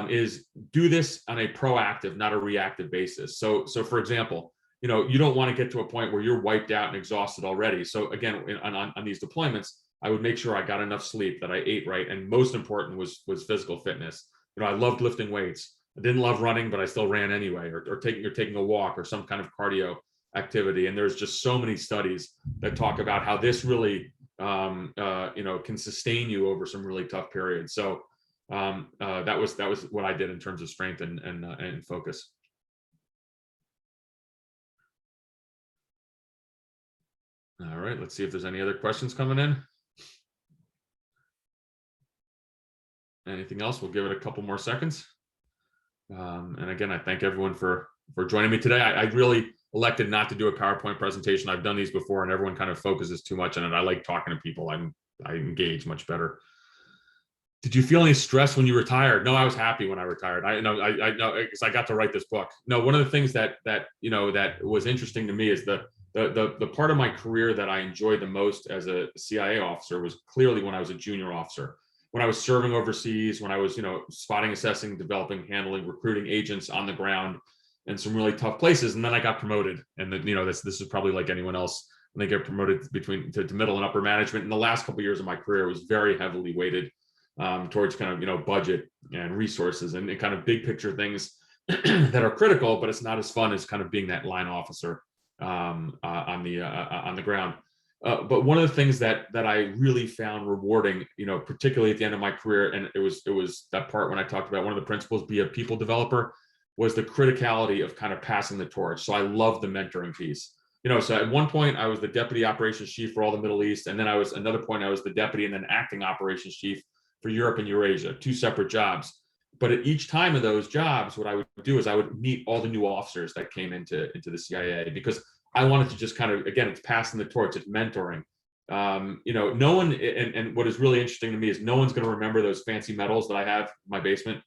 is do this on a proactive, not a reactive basis. So for example, you don't want to get to a point where you're wiped out and exhausted already. So again, on these deployments, I would make sure I got enough sleep, that I ate right, and most important was physical fitness. I loved lifting weights. I didn't love running, but I still ran anyway, or taking a walk or some kind of cardio activity. And there's just so many studies that talk about how this really, can sustain you over some really tough periods. So that was what I did in terms of strength and focus. All right, let's see if there's any other questions coming in. Anything else? We'll give it a couple more seconds. And again, I thank everyone for joining me today. I really elected not to do a PowerPoint presentation. I've done these before, and everyone kind of focuses too much on it. I like talking to people. I engage much better. Did you feel any stress when you retired? No, I was happy when I retired. I know because I got to write this book. No, one of the things that was interesting to me is the part of my career that I enjoyed the most as a CIA officer was clearly when I was a junior officer. When I was serving overseas, when I was, spotting, assessing, developing, handling, recruiting agents on the ground in some really tough places. And then I got promoted. And then, this is probably like anyone else, when they get promoted to middle and upper management. In the last couple of years of my career, was very heavily weighted towards kind of, budget and resources and kind of big picture things that are critical, but it's not as fun as kind of being that line officer on the ground. But one of the things that I really found rewarding, particularly at the end of my career, and it was that part when I talked about one of the principles, be a people developer, was the criticality of kind of passing the torch. So I love the mentoring piece. So at one point I was the deputy operations chief for all the Middle East, and then another point I was the deputy and then acting operations chief for Europe and Eurasia, 2 separate jobs. But at each time of those jobs, what I would do is I would meet all the new officers that came into the CIA, because I wanted to just kind of, again, it's passing the torch, it's mentoring. No one, and what is really interesting to me is no one's going to remember those fancy medals that I have in my basement.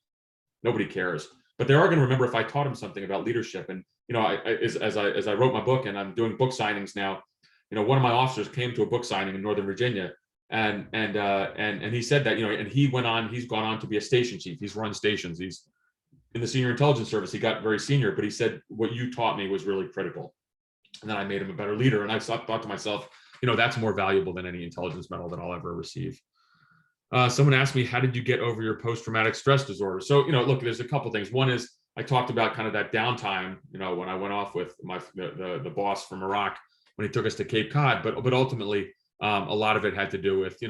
Nobody cares, but they are going to remember if I taught them something about leadership. And as I wrote my book and I'm doing book signings now, one of my officers came to a book signing in Northern Virginia, and he said that and he's gone on to be a station chief. He's run stations. He's in the senior intelligence service. He got very senior, but he said what you taught me was really critical. And then I made him a better leader. And I thought to myself, that's more valuable than any intelligence medal that I'll ever receive. Someone asked me, how did you get over your post-traumatic stress disorder? So, look, there's a couple things. One is I talked about kind of that downtime, when I went off with the boss from Iraq, when he took us to Cape Cod, but ultimately a lot of it had to do with,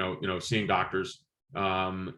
seeing doctors. And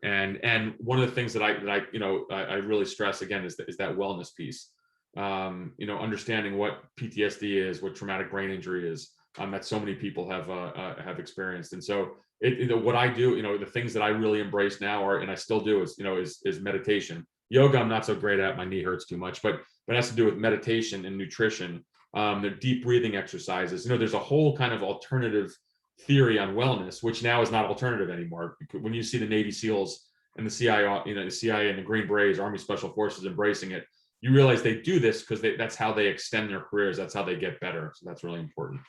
one of the things that I really stress again is that wellness piece. Understanding what PTSD is, what traumatic brain injury is, that so many people have experienced. And so what I do, the things that I really embrace now are, and I still do, is meditation. Yoga, I'm not so great at. My knee hurts too much, but it has to do with meditation and nutrition. The deep breathing exercises. There's a whole kind of alternative theory on wellness, which now is not alternative anymore. When you see the Navy SEALs and the CIA, the CIA and the Green Berets, Army Special Forces embracing it, you realize they do this because that's how they extend their careers. That's how they get better. So that's really important.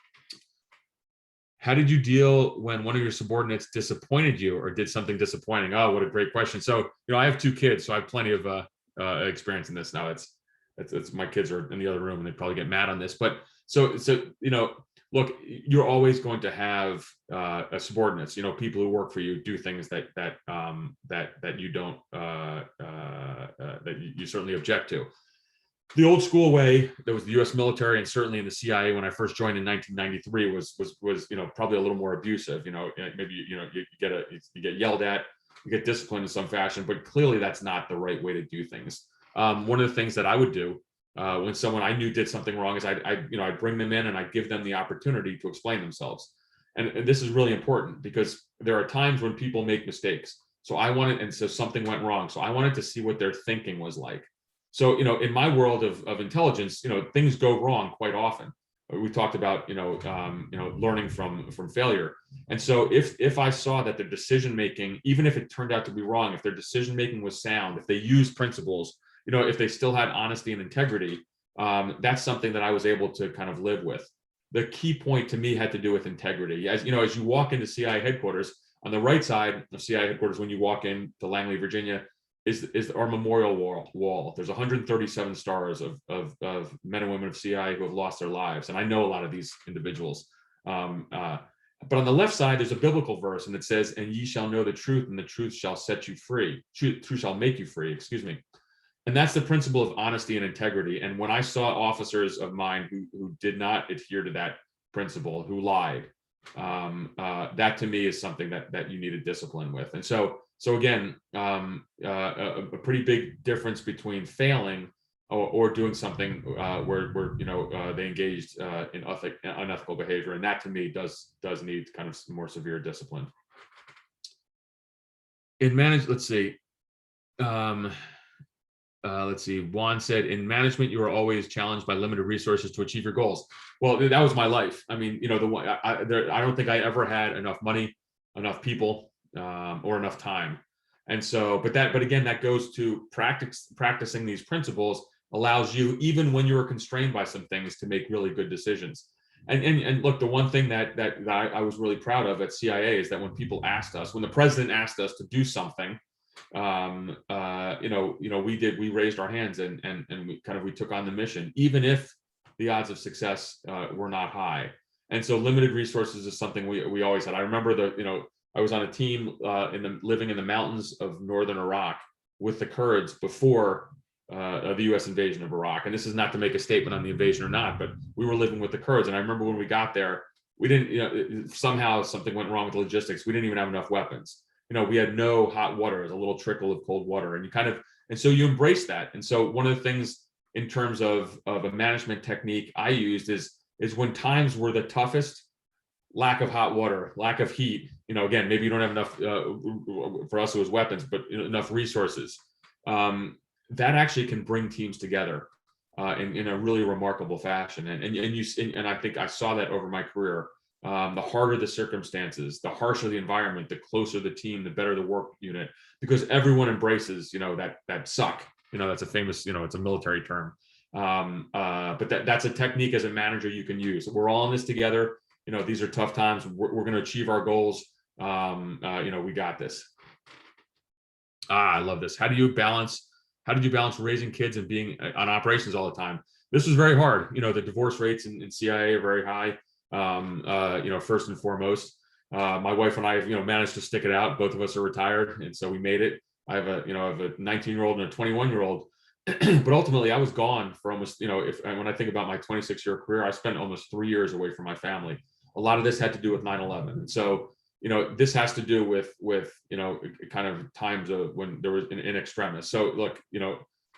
How did you deal when one of your subordinates disappointed you or did something disappointing? Oh, what a great question. So, I have 2 kids, so I have plenty of experience in this now. It's my kids are in the other room and they probably get mad on this, but so look, you're always going to have subordinates, people who work for you do things that you don't that you certainly object to. The old school way that was the U.S. military and certainly in the CIA when I first joined in 1993 was probably a little more abusive. Maybe you get yelled at, you get disciplined in some fashion, but clearly that's not the right way to do things. One of the things that I would do when someone I knew did something wrong is I'd bring them in and I'd give them the opportunity to explain themselves. And this is really important because there are times when people make mistakes. So something went wrong. So I wanted to see what their thinking was like. So, in my world of intelligence, things go wrong quite often. We talked about, learning from failure. And so if I saw that their decision making, even if it turned out to be wrong, if their decision making was sound, if they used principles, if they still had honesty and integrity, that's something that I was able to kind of live with. The key point to me had to do with integrity. As you walk into CIA headquarters, on the right side of CIA headquarters, when you walk into Langley, Virginia, is our memorial wall. There's 137 stars of men and women of CIA who have lost their lives. And I know a lot of these individuals. But on the left side, there's a biblical verse, and it says, "And ye shall know the truth, and the truth shall set you free. Truth shall make you free," excuse me. And that's the principle of honesty and integrity. And when I saw officers of mine who did not adhere to that principle, who lied, that to me is something that you need a discipline with. And so again, a pretty big difference between failing or doing something where they engaged in unethical behavior, and that to me does need kind of more severe discipline. In let's see. Juan said, in management, you are always challenged by limited resources to achieve your goals. Well, that was my life. I mean, I don't think I ever had enough money, enough people, or enough time. And so, but again, that goes to practicing these principles allows you, even when you're constrained by some things, to make really good decisions. And look, the one thing that I was really proud of at CIA is that when people asked us, when the president asked us to do something, we raised our hands and we took on the mission, even if the odds of success were not high. And so limited resources is something we always had. I remember I was on a team living in the mountains of northern Iraq with the Kurds before the U.S. invasion of Iraq. And this is not to make a statement on the invasion or not, but we were living with the Kurds. And I remember when we got there, we didn't, somehow something went wrong with the logistics. We didn't even have enough weapons. We had no hot water, a little trickle of cold water, and so you embrace that. And so one of the things in terms of a management technique I used is when times were the toughest, lack of hot water, lack of heat, again, maybe you don't have enough, for us it was weapons, but enough resources. That actually can bring teams together in a really remarkable fashion. And I think I saw that over my career. The harder the circumstances, the harsher the environment, the closer the team, the better the work unit, because everyone embraces, that suck. That's a famous, it's a military term. But that's a technique as a manager you can use. We're all in this together. These are tough times. We're going to achieve our goals. We got this. I love this. How did you balance raising kids and being on operations all the time? This was very hard. The divorce rates in CIA are very high. First and foremost, my wife and I have, managed to stick it out. Both of us are retired, and so we made it. I have a 19-year-old and a 21-year-old, but ultimately I was gone for almost, when I think about my 26-year career, I spent almost 3 years away from my family. A lot of this had to do with 9/11, and so this has to do with kind of times of when there was in extremis. So look,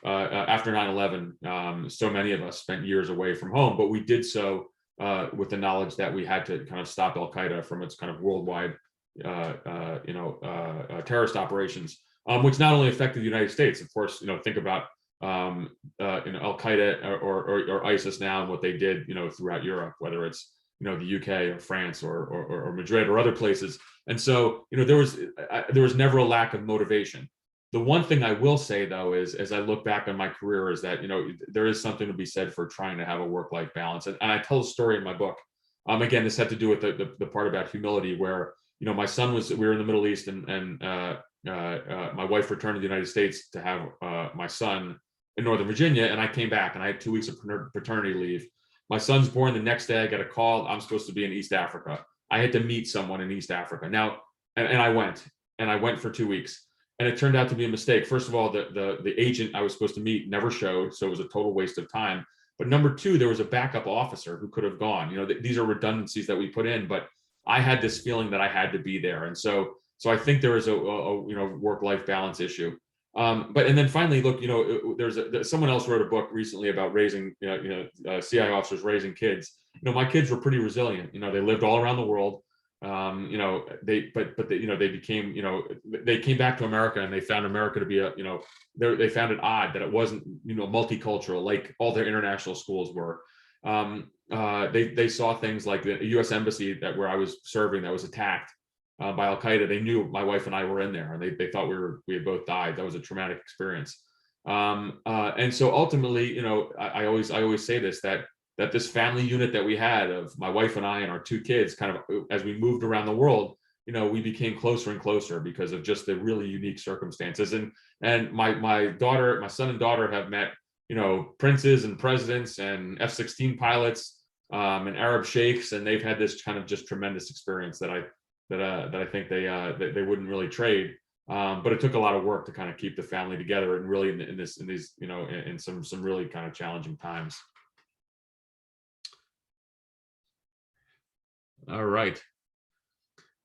after 9/11, so many of us spent years away from home, but we did so with the knowledge that we had to kind of stop Al-Qaeda from its kind of worldwide, terrorist operations, which not only affected the United States. Of course, think about Al-Qaeda or ISIS now and what they did, throughout Europe, whether it's the UK or France or Madrid or other places. And so there was never a lack of motivation. The one thing I will say, though, is as I look back on my career, is that there is something to be said for trying to have a work-life balance. And I tell a story in my book. Again, this had to do with the part about humility, where my son we were in the Middle East, and my wife returned to the United States to have my son in Northern Virginia, and I came back and I had 2 weeks of paternity leave. My son's born. The next day I get a call. I'm supposed to be in East Africa. I had to meet someone in East Africa. Now, and I went for 2 weeks. And it turned out to be a mistake. First of all, the agent I was supposed to meet never showed, so it was a total waste of time. But number two, there was a backup officer who could have gone. These are redundancies that we put in, but I had this feeling that I had to be there, and so I think there is a work-life balance issue. And then finally, look, someone else wrote a book recently about raising, CIA officers raising kids. My kids were pretty resilient. They lived all around the world. They came back to America, and they found America to be they found it odd that it wasn't, multicultural like all their international schools were. They saw things like the U.S. embassy where I was serving that was attacked by Al-Qaeda. They knew my wife and I were in there, and they thought we had both died. That was a traumatic experience. And so ultimately, I always say this, that this family unit that we had of my wife and I and our 2 kids, kind of as we moved around the world, we became closer and closer because of just the really unique circumstances. And my son and daughter have met, princes and presidents and F-16 pilots and Arab sheikhs, and they've had this kind of just tremendous experience that I think they wouldn't really trade. But it took a lot of work to kind of keep the family together, and really in these in some really kind of challenging times. All right.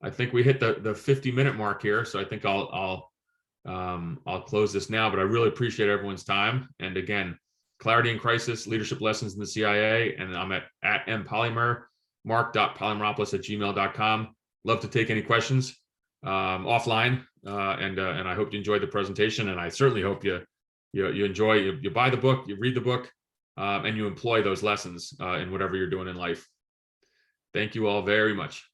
I think we hit the 50-minute mark here, so I think I'll close this now. But I really appreciate everyone's time. And again, Clarity in Crisis, Leadership Lessons in the CIA, and I'm at @mpolymer, marc.polymeropoulos@gmail.com. Love to take any questions offline, and I hope you enjoyed the presentation, and I certainly hope you enjoy, you buy the book, you read the book, and you employ those lessons in whatever you're doing in life. Thank you all very much.